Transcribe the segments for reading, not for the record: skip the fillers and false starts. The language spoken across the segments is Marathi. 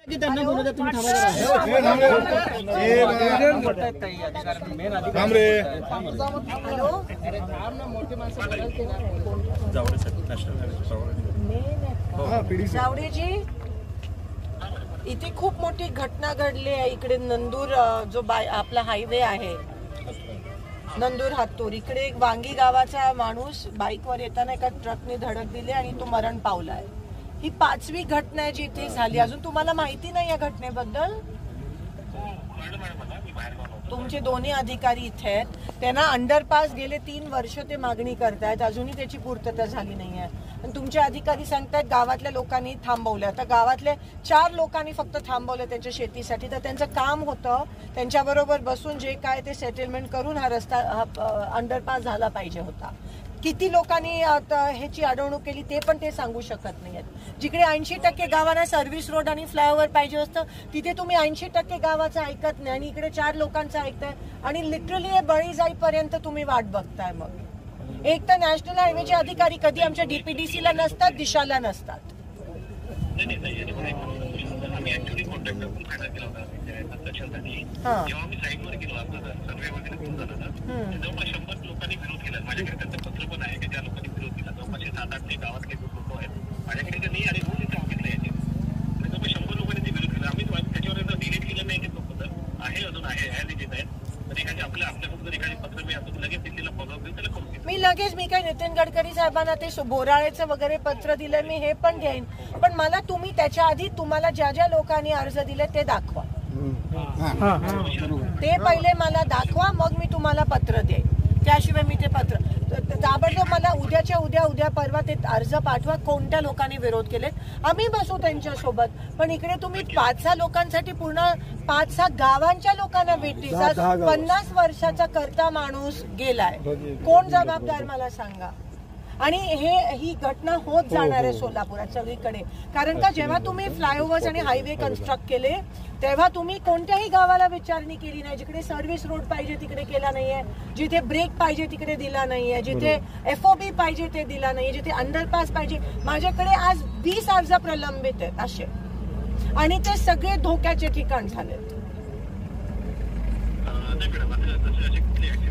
त्यांना बोलू द्या तुम्ही थांबा जावडेजी, इथे खूप मोठी घटना घडली आहे. इकडे नंदूर जो आपला हायवे आहे नंदूर हातूर, इकडे एक वांगी गावाचा माणूस बाईकवर येताना एका ट्रकने धडक दिली आणि तो मरण पावलाय. ही 5वी घटना आहे जी इथे झाली. अजून तुम्हाला माहिती नाही या घटनेबद्दल? तुमचे दोन्ही अधिकारी इथे आहेत, त्यांना अंडरपास गेले 3 वर्ष ते मागणी करतायत, अजूनही त्याची पूर्तता झाली नाहीये. आणि तुमचे अधिकारी सांगतायत गावातल्या लोकांनी थांबवलं. आता गावातले 4 लोकांनी फक्त थांबवलं त्यांच्या शेतीसाठी. तर त्यांचं काम होतं त्यांच्याबरोबर बसून जे काय ते सेटलमेंट करून हा रस्ता अंडरपास झाला पाहिजे होता. किती लोकांनी ह्याची अडवणूक केली ते पण ते सांगू शकत नाहीयेत. जिकडे 80% गावांना सर्व्हिस रोड आणि फ्लायओव्हर पाहिजे असतं तिथे तुम्ही 80% गावाचं ऐकत नाही आणि इकडे 4 लोकांचं ऐकताय आणि लिटरली हे बळी जाईपर्यंत तुम्ही वाट बघताय. मग एक तर नॅशनल हायवेचे अधिकारी कधी आमच्या डीपीडीसीला नसतात, दिशाला नसतात. मी काय नितीन गडकरी साहेबांना ते बोराळेचं वगैरे पत्र दिलं, मी हे पण घेईन. पण मला तुम्ही त्याच्या आधी तुम्हाला ज्या ज्या लोकांनी अर्ज दिले ते दाखवा. ते पहिले मला दाखवा, मग मी तुम्हाला पत्र देईन. त्याशिवाय मी ते पत्र ताबडतोब मला उद्या परवा ते अर्ज पाठवा. कोणत्या लोकांनी विरोध केलेत आम्ही बसू त्यांच्यासोबत. पण इकडे तुम्ही 5-6 लोकांसाठी पूर्ण 5-6 गावांच्या लोकांना भेटली. 50 वर्षाचा करता माणूस गेलाय, कोण जबाबदार मला सांगा. आणि ही घटना होत जाणार आहे सोलापुरात सगळीकडे. कारण का जेव्हा तुम्ही फ्लायओव्हर्स आणि हायवे कन्स्ट्रक्ट केले तेव्हा तुम्ही कोणत्याही गावाला विचारणी केली नाही. जिकडे सर्व्हिस रोड पाहिजे तिकडे केला नाहीये, जिथे ब्रेक पाहिजे तिकडे दिला नाहीये, जिथे FOB पाहिजे ते दिला नाहीये, जिथे अंडरपास पाहिजे. माझ्याकडे आज 20 अर्ज प्रलंबित आहेत असे, आणि ते सगळे धोक्याचे ठिकाण झालेत.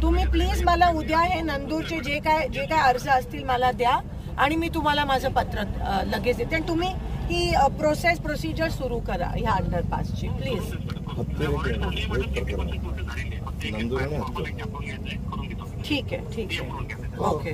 तुम्ही प्लीज मला उद्या हे नंदूरचे जे काय अर्ज असतील मला द्या आणि मी तुम्हाला माझं पत्र लगेच देते. आणि तुम्ही ही प्रोसिजर सुरू करा ह्या अंडरपासची प्लीज. ठीक आहे. ओके.